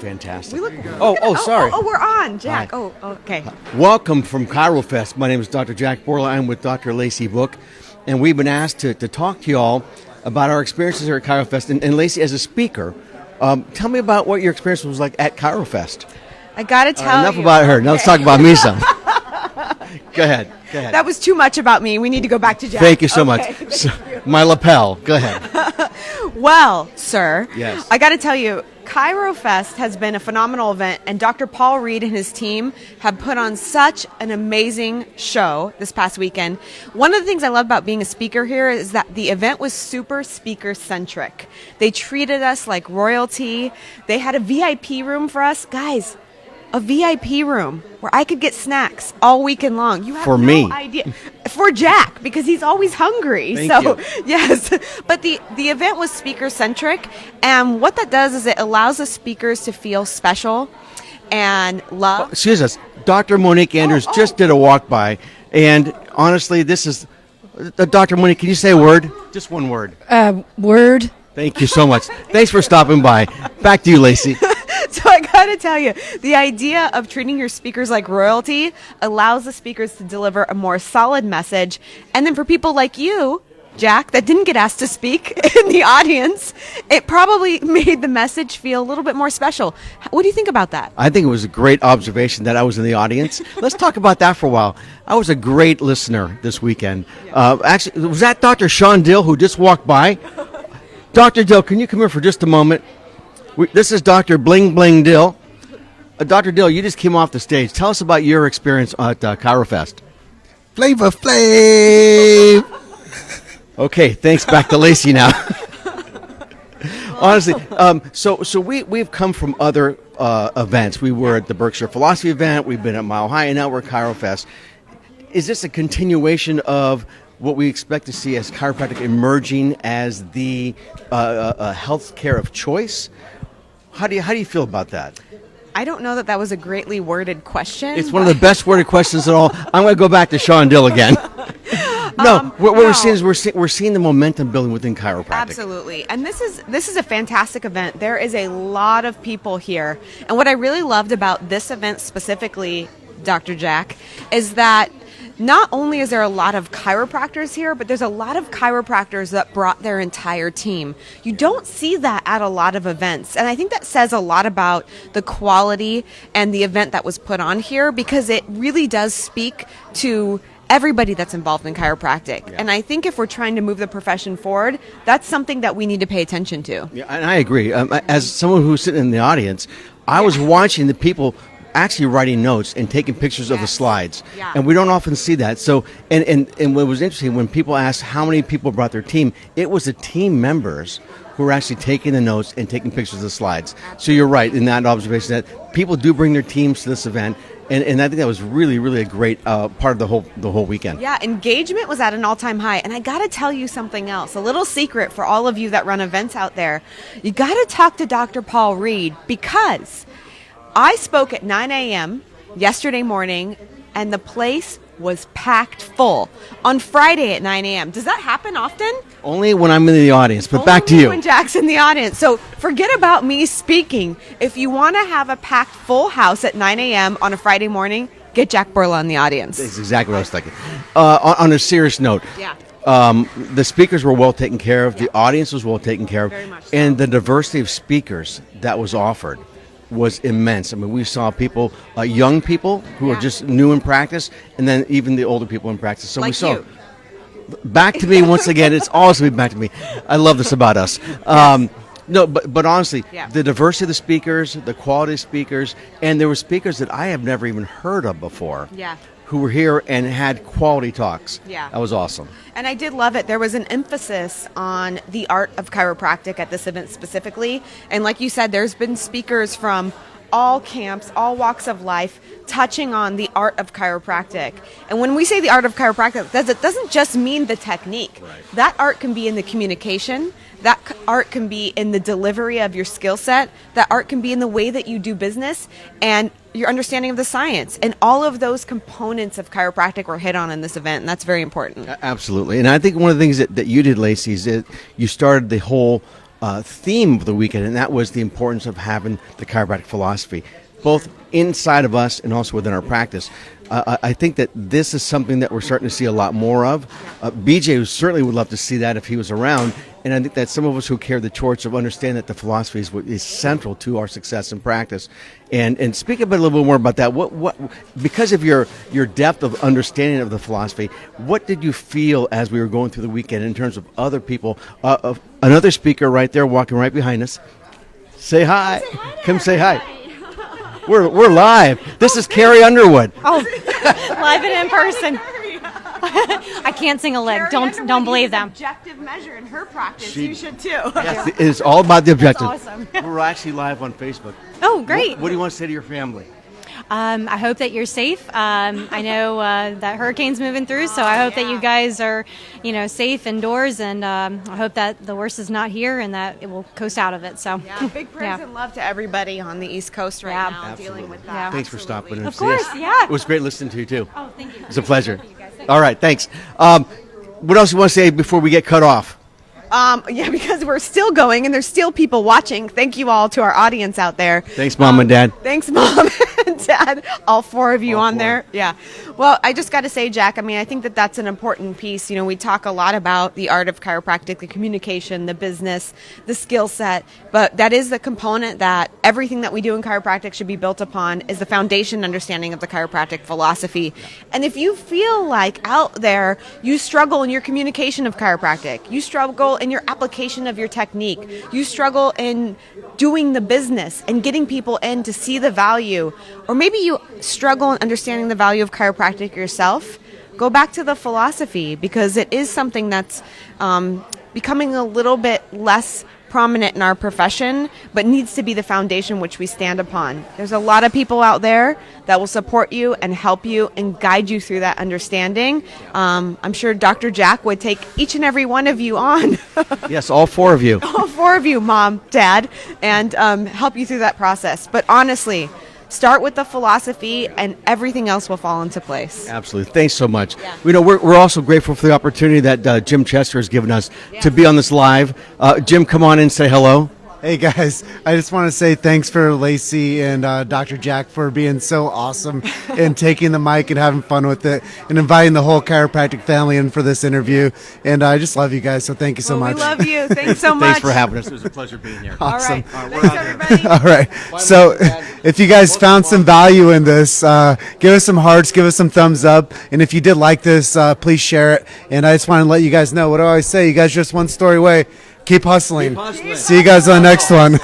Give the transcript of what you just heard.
fantastic. Sorry. Oh, we're on, Jack. Hi. Oh, okay. Welcome from Chirofest. My name is Dr. Jack Bourla. I'm with Dr. Lacey Book, and we've been asked to talk to you all about our experiences here at Chirofest. And Lacey, as a speaker, tell me about what your experience was like at Chirofest. I got to tell you. Enough about her. Now let's talk about me some. Go ahead. That was too much about me. We need to go back to Jack. Thank you so much. My lapel. Go ahead. Well, sir, yes. I got to tell you, Chirofest has been a phenomenal event, and Dr. Paul Reed and his team have put on such an amazing show this past weekend. One of the things I love about being a speaker here is that the event was super speaker-centric. They treated us like royalty. They had a VIP room for us. Guys, a VIP room where I could get snacks all weekend long. You have for no me. idea. For Jack, because he's always hungry. Thank you. Yes. But the event was speaker-centric, and what that does is it allows the speakers to feel special and love. Excuse us. Dr. Monique Andrews just did a walk-by, and honestly, this is... Dr. Monique, can you say a word? Just one word. Word. Thank you so much. Thanks for stopping by. Back to you, Lacey. So I got to tell you, the idea of treating your speakers like royalty allows the speakers to deliver a more solid message. And then for people like you, Jack, that didn't get asked to speak in the audience, it probably made the message feel a little bit more special. What do you think about that? I think it was a great observation that I was in the audience. Let's talk about that for a while. I was a great listener this weekend. Actually, was that Dr. Sean Dill who just walked by? Dr. Dill, can you come here for just a moment? This is Dr. Bling Bling Dill. Dr. Dill, you just came off the stage. Tell us about your experience at Chirofest. Flavor Flav. Okay, thanks. Back to Lacey now. Honestly, so we've come from other events. We were at the Berkshire Philosophy event. We've been at Mile High, and now we're at Chirofest. Is this a continuation of what we expect to see as chiropractic emerging as the health care of choice? How do you feel about that? I don't know that was a greatly worded question. It's one of the best worded questions at all. I'm going to go back to Sean Dill again. What we're seeing is we're seeing the momentum building within chiropractic. Absolutely. And this is a fantastic event. There is a lot of people here. And what I really loved about this event specifically, Dr. Jack, is that not only is there a lot of chiropractors here, but there's a lot of chiropractors that brought their entire team. You don't see that at a lot of events. And I think that says a lot about the quality and the event that was put on here, because it really does speak to everybody that's involved in chiropractic. Yeah. And I think if we're trying to move the profession forward, that's something that we need to pay attention to. Yeah, and I agree. As someone who's sitting in the audience, I was watching the people actually writing notes and taking pictures of the slides. Yeah. And we don't often see that. So, and what was interesting, when people asked how many people brought their team, it was the team members who were actually taking the notes and taking pictures of the slides. So you're right in that observation that people do bring their teams to this event. And I think that was really, really a great part of the whole weekend. Yeah, engagement was at an all-time high. And I got to tell you something else, a little secret for all of you that run events out there. You got to talk to Dr. Paul Reed, because I spoke at 9 a.m. yesterday morning, and the place was packed full on Friday at 9 a.m. Does that happen often? Only when I'm in the audience, but back to you. Only when Jack's in the audience. So forget about me speaking. If you want to have a packed full house at 9 a.m. on a Friday morning, get Jack Bourla in the audience. That's exactly what I was thinking. On a serious note, the speakers were well taken care of. The audience was well taken care of. Very much so. And the diversity of speakers that was offered was immense. I mean, we saw people, young people who are just new in practice, and then even the older people in practice. So like we saw. You. Back to me once again. It's always going to be back to me. I love this about us. No, but honestly, the diversity of the speakers, the quality of speakers, and there were speakers that I have never even heard of before. Yeah. Who were here and had quality talks. Yeah. That was awesome. And I did love it. There was an emphasis on the art of chiropractic at this event specifically. And like you said, there's been speakers from all camps, all walks of life, touching on the art of chiropractic. And when we say the art of chiropractic, it doesn't just mean the technique. Right. That art can be in the communication. That art can be in the delivery of your skill set. That art can be in the way that you do business and your understanding of the science. And all of those components of chiropractic were hit on in this event, and that's very important. Absolutely. And I think one of the things that you did, Lacey, is that you started the whole theme of the weekend, and that was the importance of having the chiropractic philosophy, both inside of us and also within our practice. I think that this is something that we're starting to see a lot more of. BJ certainly would love to see that if he was around, and I think that some of us who carry the torch of understand that the philosophy is central to our success in practice. And speak a little bit more about that. What because of your depth of understanding of the philosophy, what did you feel as we were going through the weekend in terms of other people? Another speaker right there walking right behind us. Say hi. Come say hi. We're live. This is Carrie Underwood. Oh, live and in person. I can't sing a lick. Don't believe them. Objective measure in her practice. You should too. Yes, it is all about the objective. That's awesome. We're actually live on Facebook. Oh, great. What do you want to say to your family? I hope that you're safe. I know that hurricane's moving through, so I hope that you guys are, safe indoors, and I hope that the worst is not here and that it will coast out of it. So, big prayers and love to everybody on the East Coast right now dealing with that. Yeah. Thanks for stopping in. Of course, yeah. It was great listening to you too. Oh, thank you. It's a pleasure. All right, thanks. What else you want to say before we get cut off? Because we're still going and there's still people watching. Thank you all to our audience out there. Thanks, Mom and Dad. Thanks, Mom and Dad. All four of you All on four. there. Yeah. Well, I just got to say, Jack, I think that that's an important piece. We talk a lot about the art of chiropractic, the communication, the business, the skill set, but that is the component that everything that we do in chiropractic should be built upon is the foundation understanding of the chiropractic philosophy. And if you feel like out there you struggle in your communication of chiropractic, you struggle in your application of your technique, you struggle in doing the business and getting people in to see the value, or maybe you struggle in understanding the value of chiropractic yourself, go back to the philosophy, because it is something that's becoming a little bit less prominent in our profession, but needs to be the foundation which we stand upon. There's a lot of people out there that will support you and help you and guide you through that understanding. I'm sure Dr. Jack would take each and every one of you on. Yes, all four of you. All four of you, Mom, Dad, and help you through that process. But honestly, start with the philosophy and everything else will fall into place. Absolutely. Thanks so much. Yeah. We're also grateful for the opportunity that Jim Chester has given us to be on this live. Jim, come on in and say hello. Hey guys, I just want to say thanks for Lacey and Dr. Jack for being so awesome and taking the mic and having fun with it and inviting the whole chiropractic family in for this interview. And I just love you guys, so thank you so much. We love you. Thanks so much. Thanks for having us. It was a pleasure being here. Awesome. All right. Thanks, everybody. All right. So if you guys found some value in this, give us some hearts, give us some thumbs up. And if you did like this, please share it. And I just want to let you guys know what do I always say? You guys are just one story away. Keep hustling. Keep hustling. See you guys on the next one.